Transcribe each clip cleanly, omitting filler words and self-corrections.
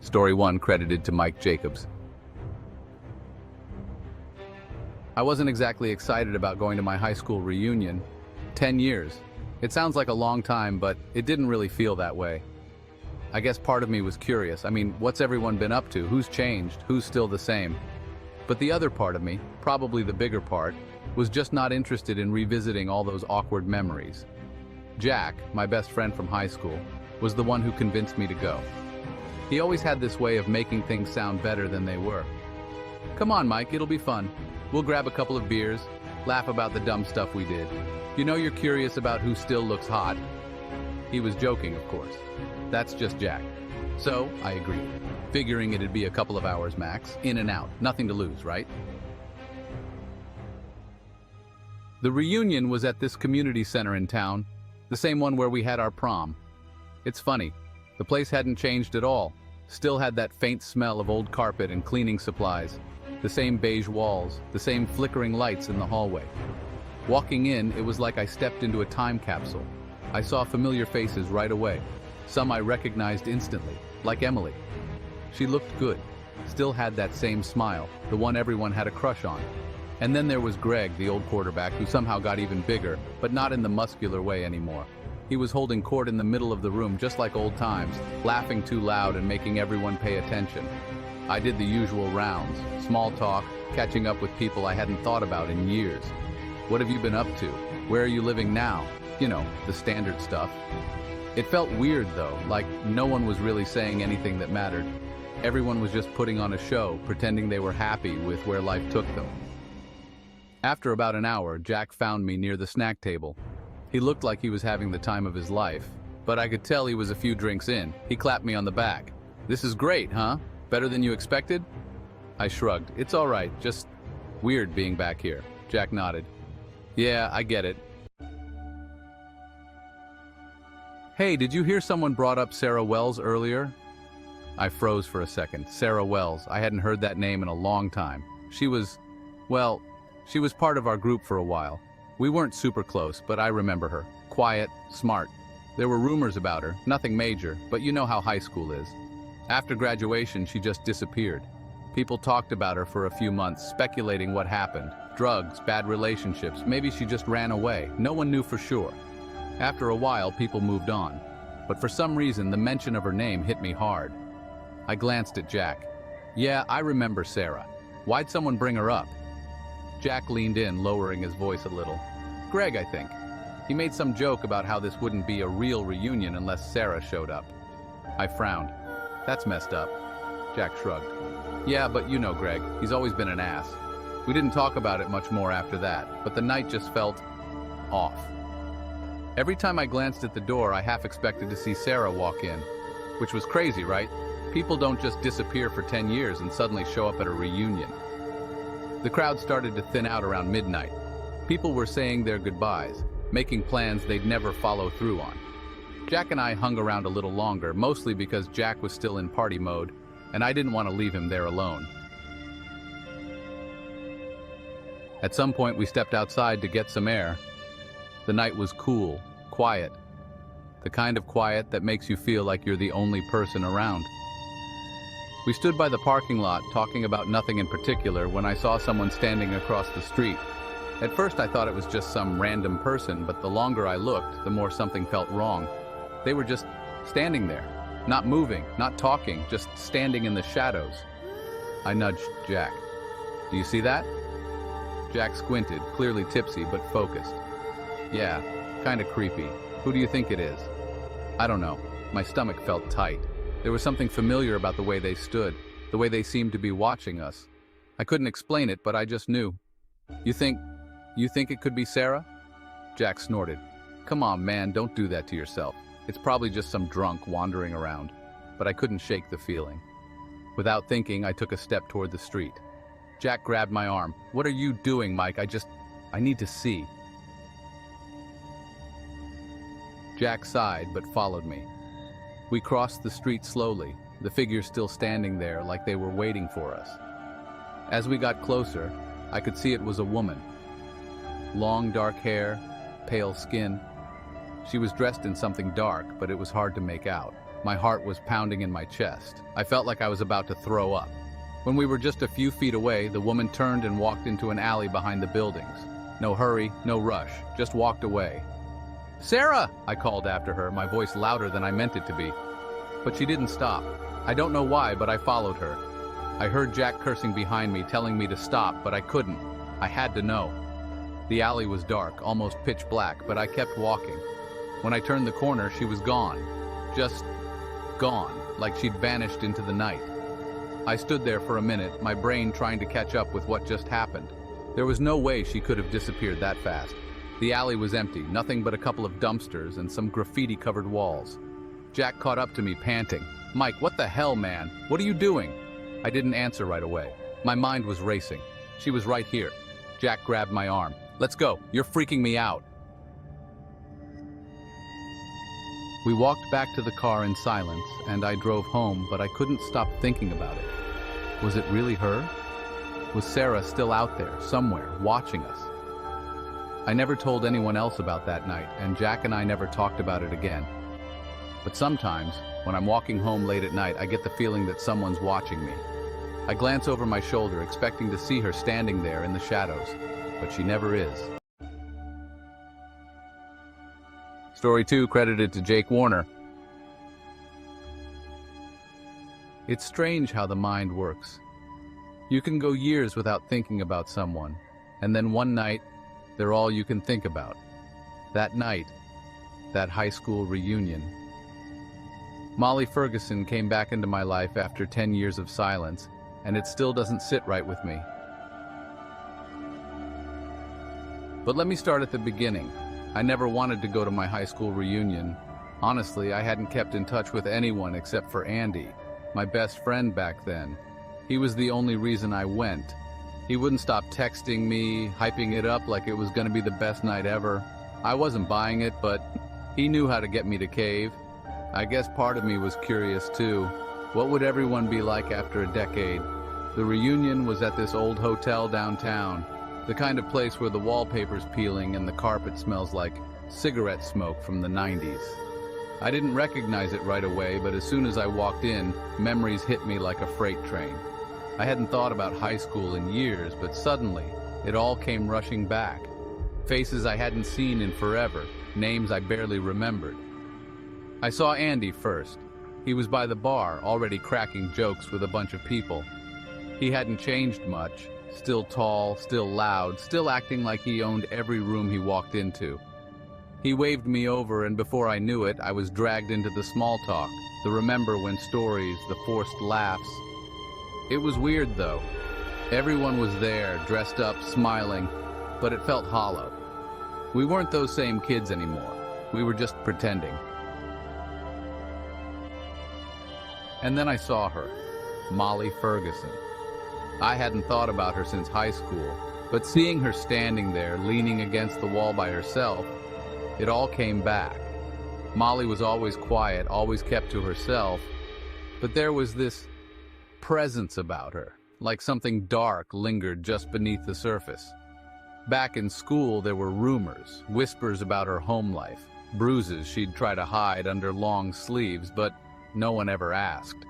Story 1 credited to Mike Jacobs. I wasn't exactly excited about going to my high school reunion. 10 years. It sounds like a long time, but it didn't really feel that way. I guess part of me was curious. I mean, what's everyone been up to? Who's changed? Who's still the same? But the other part of me, probably the bigger part, was just not interested in revisiting all those awkward memories. Jack, my best friend from high school, was the one who convinced me to go. He always had this way of making things sound better than they were. "Come on, Mike, it'll be fun. We'll grab a couple of beers, laugh about the dumb stuff we did. You know you're curious about who still looks hot." He was joking, of course. That's just Jack. So, I agreed, figuring it'd be a couple of hours max, in and out, nothing to lose, right? The reunion was at this community center in town, the same one where we had our prom. It's funny, the place hadn't changed at all, still had that faint smell of old carpet and cleaning supplies, the same beige walls, the same flickering lights in the hallway. Walking in, it was like I stepped into a time capsule. I saw familiar faces right away. Some I recognized instantly, like Emily. She looked good, still had that same smile, the one everyone had a crush on. And then there was Greg, the old quarterback, who somehow got even bigger, but not in the muscular way anymore. He was holding court in the middle of the room just like old times, laughing too loud and making everyone pay attention. I did the usual rounds, small talk, catching up with people I hadn't thought about in years. "What have you been up to? Where are you living now?" You know, the standard stuff. It felt weird though, like no one was really saying anything that mattered. Everyone was just putting on a show, pretending they were happy with where life took them. After about an hour, Jack found me near the snack table. He looked like he was having the time of his life, but I could tell he was a few drinks in. He clapped me on the back. "This is great, huh? Better than you expected?" I shrugged. "It's all right, just weird being back here." Jack nodded. "Yeah, I get it." "Hey, did you hear someone brought up Sarah Wells earlier?" I froze for a second. Sarah Wells. I hadn't heard that name in a long time. She was part of our group for a while. We weren't super close, but I remember her. Quiet, smart. There were rumors about her, nothing major, but you know how high school is. After graduation, she just disappeared. People talked about her for a few months, speculating what happened. Drugs, bad relationships, maybe she just ran away. No one knew for sure. After a while, people moved on. But for some reason, the mention of her name hit me hard. I glanced at Jack. "Yeah, I remember Sarah. Why'd someone bring her up?" Jack leaned in, lowering his voice a little. "Greg, I think. He made some joke about how this wouldn't be a real reunion unless Sarah showed up." I frowned. "That's messed up." Jack shrugged. "Yeah, but you know Greg, he's always been an ass. We didn't talk about it much more after that, but the night just felt off. Every time I glanced at the door, I half expected to see Sarah walk in, which was crazy, right? People don't just disappear for 10 years and suddenly show up at a reunion. The crowd started to thin out around midnight. People were saying their goodbyes, making plans they'd never follow through on. Jack and I hung around a little longer, mostly because Jack was still in party mode, and I didn't want to leave him there alone. At some point, we stepped outside to get some air. The night was cool, quiet. The kind of quiet that makes you feel like you're the only person around. We stood by the parking lot, talking about nothing in particular, when I saw someone standing across the street. At first, I thought it was just some random person, but the longer I looked, the more something felt wrong. They were just standing there, not moving, not talking, just standing in the shadows. I nudged Jack. "Do you see that?" Jack squinted, clearly tipsy but focused. "Yeah, kinda creepy. Who do you think it is?" I don't know. My stomach felt tight. There was something familiar about the way they stood, the way they seemed to be watching us. I couldn't explain it, but I just knew. You think it could be Sarah?" Jack snorted. "Come on, man, don't do that to yourself. It's probably just some drunk wandering around." But I couldn't shake the feeling. Without thinking, I took a step toward the street. Jack grabbed my arm. "What are you doing, Mike? I need to see." Jack sighed, but followed me. We crossed the street slowly, the figures still standing there like they were waiting for us. As we got closer, I could see it was a woman. Long dark hair, pale skin. She was dressed in something dark, but it was hard to make out. My heart was pounding in my chest. I felt like I was about to throw up. When we were just a few feet away, the woman turned and walked into an alley behind the buildings. No hurry, no rush, just walked away. "Sarah!" I called after her, my voice louder than I meant it to be. But she didn't stop. I don't know why, but I followed her. I heard Jack cursing behind me, telling me to stop, but I couldn't. I had to know. The alley was dark, almost pitch black, but I kept walking. When I turned the corner, she was gone. Just gone, like she'd vanished into the night. I stood there for a minute, my brain trying to catch up with what just happened. There was no way she could have disappeared that fast. The alley was empty, nothing but a couple of dumpsters and some graffiti-covered walls. Jack caught up to me, panting. "Mike, what the hell, man? What are you doing?" I didn't answer right away. My mind was racing. She was right here. Jack grabbed my arm. "Let's go. You're freaking me out." We walked back to the car in silence, and I drove home, but I couldn't stop thinking about it. Was it really her? Was Sarah still out there, somewhere, watching us? I never told anyone else about that night, and Jack and I never talked about it again. But sometimes, when I'm walking home late at night, I get the feeling that someone's watching me. I glance over my shoulder, expecting to see her standing there in the shadows, but she never is. Story 2 credited to Jake Warner. It's strange how the mind works. You can go years without thinking about someone, and then one night, they're all you can think about. That night, that high school reunion. Molly Ferguson came back into my life after 10 years of silence, and it still doesn't sit right with me. But let me start at the beginning. I never wanted to go to my high school reunion. Honestly, I hadn't kept in touch with anyone except for Andy, my best friend back then. He was the only reason I went. He wouldn't stop texting me, hyping it up like it was going to be the best night ever. I wasn't buying it, but he knew how to get me to cave. I guess part of me was curious too. What would everyone be like after a decade? The reunion was at this old hotel downtown, the kind of place where the wallpaper's peeling and the carpet smells like cigarette smoke from the 90s. I didn't recognize it right away, but as soon as I walked in, memories hit me like a freight train. I hadn't thought about high school in years, but suddenly, it all came rushing back. Faces I hadn't seen in forever, names I barely remembered. I saw Andy first. He was by the bar, already cracking jokes with a bunch of people. He hadn't changed much, still tall, still loud, still acting like he owned every room he walked into. He waved me over, and before I knew it, I was dragged into the small talk, the remember when stories, the forced laughs. It was weird, though. Everyone was there, dressed up, smiling, but it felt hollow. We weren't those same kids anymore. We were just pretending. And then I saw her, Molly Ferguson. I hadn't thought about her since high school, but seeing her standing there, leaning against the wall by herself, it all came back. Molly was always quiet, always kept to herself, but there was this presence about her, like something dark lingered just beneath the surface. Back in school, there were rumors, whispers about her home life, bruises she'd try to hide under long sleeves, but no one ever asked.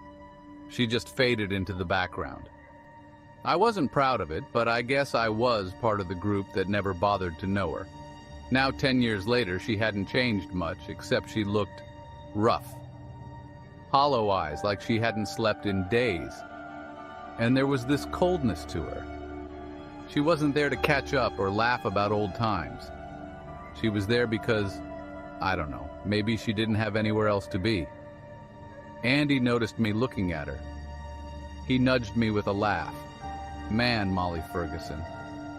She just faded into the background. I wasn't proud of it, but I guess I was part of the group that never bothered to know her. Now, 10 years later, she hadn't changed much, except she looked rough. Hollow eyes, like she hadn't slept in days. And there was this coldness to her. She wasn't there to catch up or laugh about old times. She was there because, I don't know, maybe she didn't have anywhere else to be. Andy noticed me looking at her. He nudged me with a laugh. "Man, Molly Ferguson.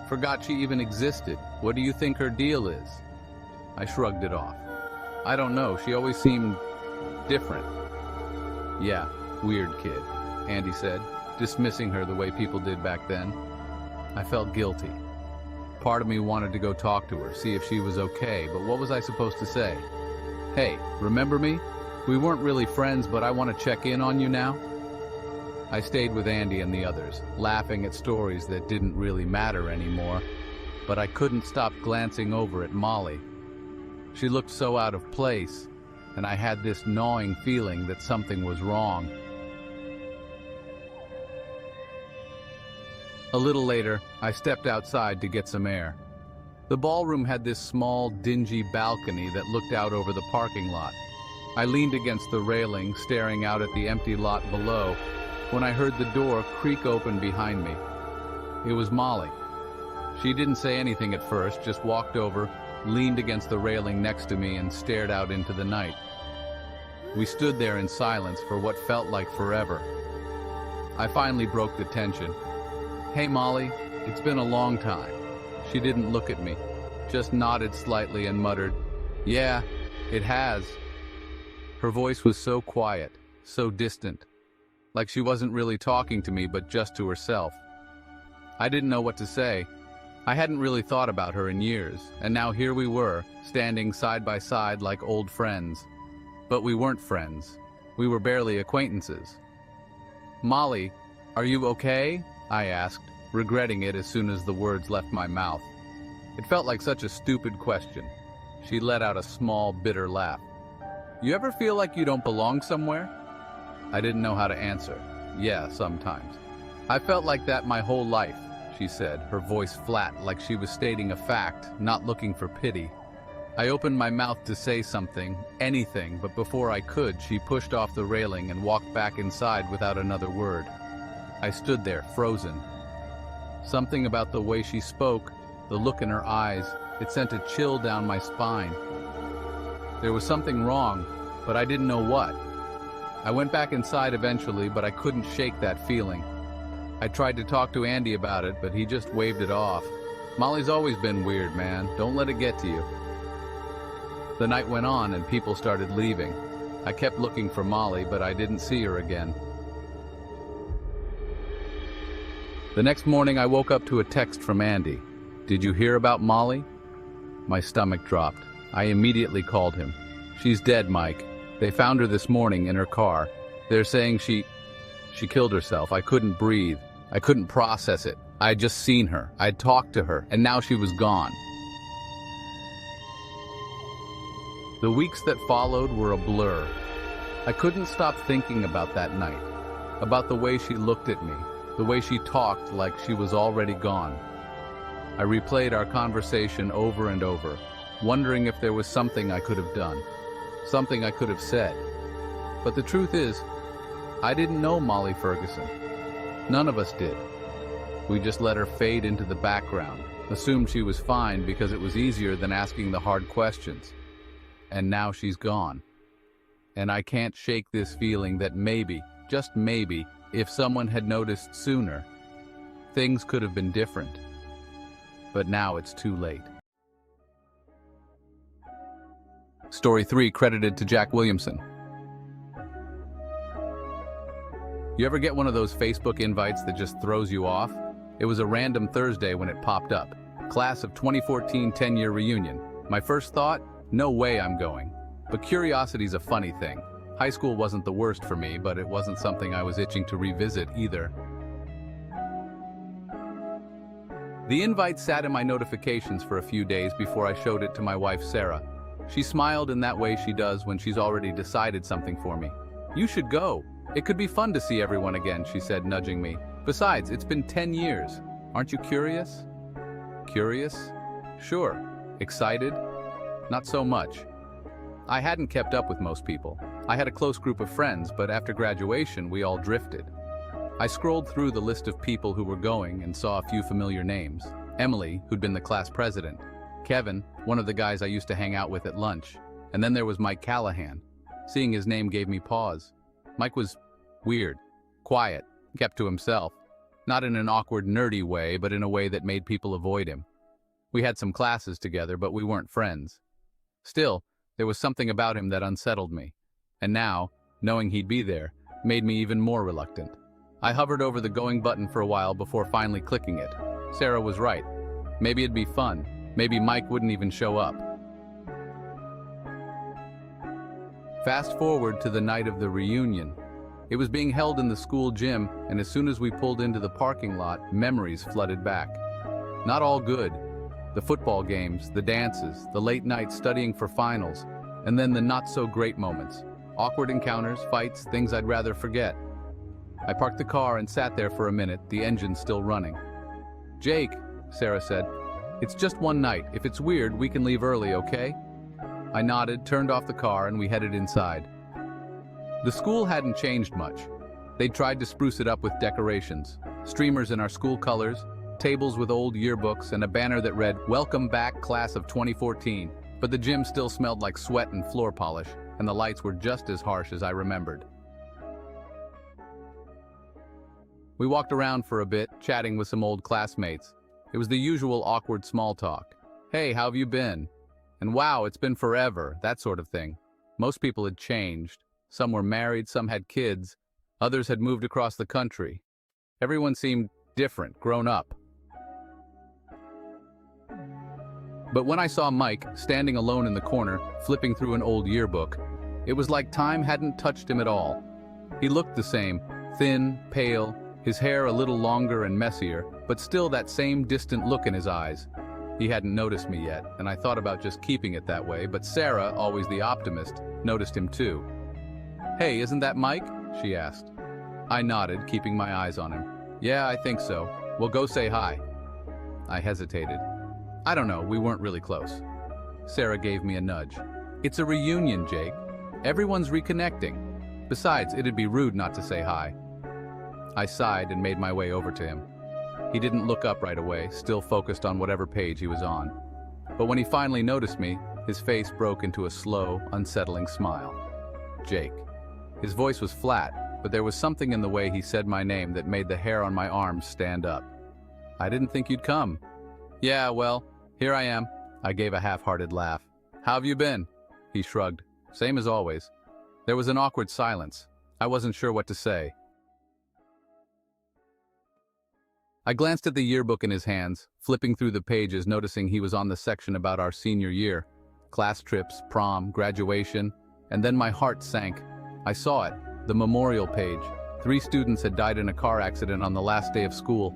Forgot she even existed. What do you think her deal is?" I shrugged it off. "I don't know, she always seemed different." "Yeah, weird kid," Andy said, dismissing her the way people did back then. I felt guilty. Part of me wanted to go talk to her, see if she was okay, but what was I supposed to say? "Hey, remember me? We weren't really friends, but I want to check in on you now." I stayed with Andy and the others, laughing at stories that didn't really matter anymore, but I couldn't stop glancing over at Molly. She looked so out of place, and I had this gnawing feeling that something was wrong. A little later, I stepped outside to get some air. The ballroom had this small, dingy balcony that looked out over the parking lot. I leaned against the railing, staring out at the empty lot below, when I heard the door creak open behind me. It was Molly. She didn't say anything at first, just walked over, leaned against the railing next to me, and stared out into the night. We stood there in silence for what felt like forever. I finally broke the tension. "Hey, Molly, it's been a long time." She didn't look at me, just nodded slightly and muttered, "Yeah, it has." Her voice was so quiet, so distant, like she wasn't really talking to me but just to herself. I didn't know what to say. I hadn't really thought about her in years, and now here we were, standing side by side like old friends. But we weren't friends. We were barely acquaintances. "Molly, are you okay?" I asked, regretting it as soon as the words left my mouth. It felt like such a stupid question. She let out a small, bitter laugh. "You ever feel like you don't belong somewhere?" I didn't know how to answer. "Yeah, sometimes. I felt like that my whole life," she said, her voice flat, like she was stating a fact, not looking for pity. I opened my mouth to say something, anything, but before I could, she pushed off the railing and walked back inside without another word. I stood there, frozen. Something about the way she spoke, the look in her eyes, it sent a chill down my spine. There was something wrong, but I didn't know what. I went back inside eventually, but I couldn't shake that feeling. I tried to talk to Andy about it, but he just waved it off. "Molly's always been weird, man. Don't let it get to you." The night went on and people started leaving. I kept looking for Molly, but I didn't see her again. The next morning I woke up to a text from Andy. "Did you hear about Molly?" My stomach dropped. I immediately called him. "She's dead, Mike. They found her this morning in her car. They're saying she killed herself. I couldn't breathe. I couldn't process it. I had just seen her. I'd talked to her, and now she was gone." The weeks that followed were a blur. I couldn't stop thinking about that night, about the way she looked at me, the way she talked like she was already gone. I replayed our conversation over and over, wondering if there was something I could have done, something I could have said. But the truth is, I didn't know Molly Ferguson. None of us did. We just let her fade into the background, assumed she was fine because it was easier than asking the hard questions. And now she's gone. And I can't shake this feeling that maybe, just maybe, if someone had noticed sooner, things could have been different. But now it's too late. Story 3 credited to Jack Williamson. You ever get one of those Facebook invites that just throws you off? It was a random Thursday when it popped up. Class of 2014 10-year reunion. My first thought? No way I'm going. But curiosity's a funny thing. High school wasn't the worst for me, but it wasn't something I was itching to revisit either. The invite sat in my notifications for a few days before I showed it to my wife, Sarah. She smiled in that way she does when she's already decided something for me. "You should go. It could be fun to see everyone again," she said, nudging me. "Besides, it's been 10 years. Aren't you curious?" Curious? Sure. Excited? Not so much. I hadn't kept up with most people. I had a close group of friends, but after graduation, we all drifted. I scrolled through the list of people who were going and saw a few familiar names. Emily, who'd been the class president. Kevin, one of the guys I used to hang out with at lunch. And then there was Mike Callahan. Seeing his name gave me pause. Mike was weird, quiet, kept to himself. Not in an awkward, nerdy way, but in a way that made people avoid him. We had some classes together, but we weren't friends. Still, there was something about him that unsettled me. And now, knowing he'd be there, made me even more reluctant. I hovered over the going button for a while before finally clicking it. Sarah was right. Maybe it'd be fun. Maybe Mike wouldn't even show up. Fast forward to the night of the reunion. It was being held in the school gym, and as soon as we pulled into the parking lot, memories flooded back. Not all good. The football games, the dances, the late nights studying for finals. And then the not-so-great moments. Awkward encounters, fights, things I'd rather forget. I parked the car and sat there for a minute, the engine still running. "Jake," Sarah said, "it's just one night. If it's weird, we can leave early, okay?" I nodded, turned off the car, and we headed inside. The school hadn't changed much. They'd tried to spruce it up with decorations, streamers in our school colors, tables with old yearbooks, and a banner that read, "Welcome back, class of 2014. But the gym still smelled like sweat and floor polish, and the lights were just as harsh as I remembered. We walked around for a bit, chatting with some old classmates. It was the usual awkward small talk. "Hey, how have you been?" And "Wow, it's been forever," that sort of thing. Most people had changed. Some were married, some had kids, others had moved across the country. Everyone seemed different, grown up. But when I saw Mike, standing alone in the corner, flipping through an old yearbook, it was like time hadn't touched him at all. He looked the same, thin, pale, his hair a little longer and messier, but still that same distant look in his eyes. He hadn't noticed me yet, and I thought about just keeping it that way, but Sarah, always the optimist, noticed him too. "Hey, isn't that Mike?" she asked. I nodded, keeping my eyes on him. "Yeah, I think so. Well, go say hi." I hesitated. "I don't know, we weren't really close." Sarah gave me a nudge. "It's a reunion, Jake. Everyone's reconnecting. Besides, it'd be rude not to say hi." I sighed and made my way over to him. He didn't look up right away, still focused on whatever page he was on. But when he finally noticed me, his face broke into a slow, unsettling smile. "Jake." His voice was flat, but there was something in the way he said my name that made the hair on my arms stand up. "I didn't think you'd come." "Yeah, well, here I am." I gave a half-hearted laugh. "How have you been?" He shrugged. "Same as always." There was an awkward silence. I wasn't sure what to say. I glanced at the yearbook in his hands, flipping through the pages, noticing he was on the section about our senior year. Class trips, prom, graduation, and then my heart sank. I saw it, the memorial page. 3 students had died in a car accident on the last day of school.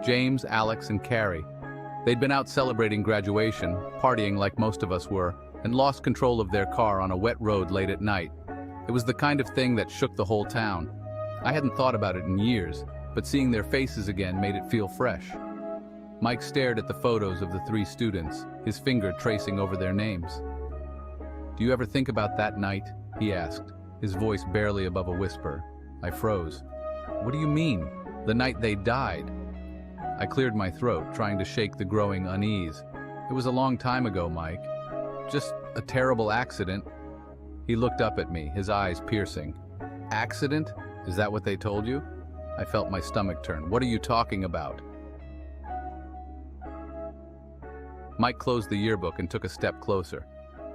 James, Alex, and Carrie. They'd been out celebrating graduation, partying like most of us were, and lost control of their car on a wet road late at night. It was the kind of thing that shook the whole town. I hadn't thought about it in years, but seeing their faces again made it feel fresh. Mike stared at the photos of the 3 students, his finger tracing over their names. "Do you ever think about that night?" he asked, his voice barely above a whisper. I froze. "What do you mean? The night they died?" I cleared my throat, trying to shake the growing unease. "It was a long time ago, Mike. Just a terrible accident." He looked up at me, his eyes piercing. "Accident? Is that what they told you?" I felt my stomach turn. "What are you talking about?" Mike closed the yearbook and took a step closer.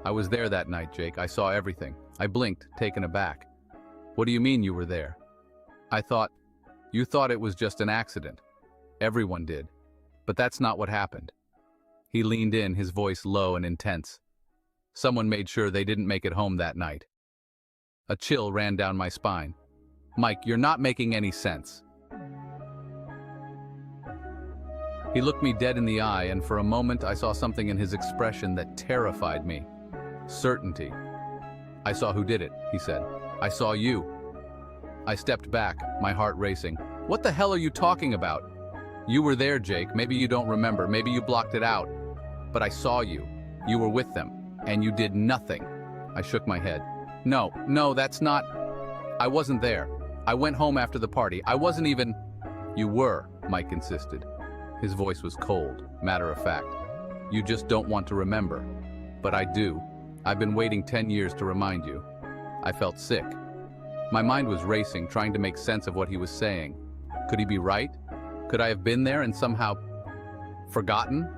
"I was there that night, Jake. I saw everything." I blinked, taken aback. "What do you mean you were there?" You thought it was just an accident. Everyone did. But that's not what happened." He leaned in, his voice low and intense. "Someone made sure they didn't make it home that night." A chill ran down my spine. "Mike, you're not making any sense." He looked me dead in the eye, and for a moment I saw something in his expression that terrified me. Certainty. "I saw who did it," he said. "I saw you." I stepped back, my heart racing. "What the hell are you talking about?" "You were there, Jake. Maybe you don't remember. Maybe you blocked it out. But I saw you. You were with them. And you did nothing." I shook my head. No, that's not... I wasn't there. I went home after the party. I wasn't even..." "You were," Mike insisted. His voice was cold, matter of fact. "You just don't want to remember." "But I do. I've been waiting 10 years to remind you." I felt sick. My mind was racing, trying to make sense of what he was saying. Could he be right? Could I have been there and somehow forgotten?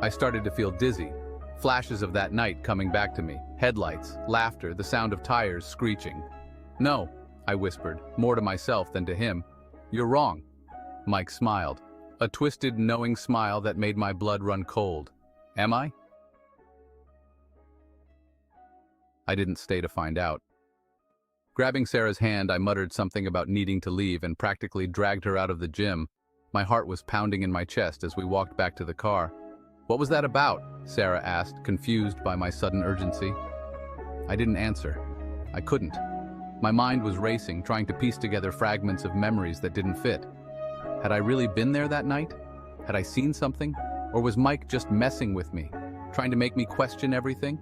I started to feel dizzy. Flashes of that night coming back to me. Headlights, laughter, the sound of tires screeching. "No," I whispered, more to myself than to him. "You're wrong." Mike smiled. A twisted, knowing smile that made my blood run cold. "Am I?" I didn't stay to find out. Grabbing Sarah's hand, I muttered something about needing to leave and practically dragged her out of the gym. My heart was pounding in my chest as we walked back to the car. "What was that about?" Sarah asked, confused by my sudden urgency. I didn't answer. I couldn't. My mind was racing, trying to piece together fragments of memories that didn't fit. Had I really been there that night? Had I seen something? Or was Mike just messing with me, trying to make me question everything?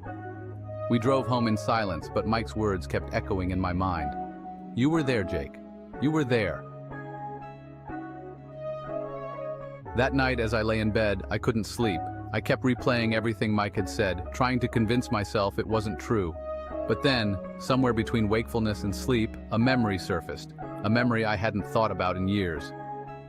We drove home in silence, but Mike's words kept echoing in my mind. You were there, Jake. You were there. That night, as I lay in bed, I couldn't sleep. I kept replaying everything Mike had said, trying to convince myself it wasn't true. But then, somewhere between wakefulness and sleep, a memory surfaced, a memory I hadn't thought about in years.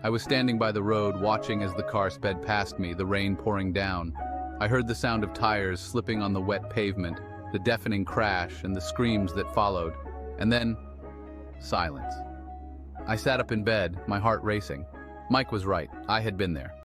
I was standing by the road, watching as the car sped past me, the rain pouring down. I heard the sound of tires slipping on the wet pavement, the deafening crash and the screams that followed. And then, silence. I sat up in bed, my heart racing. Mike was right. I had been there.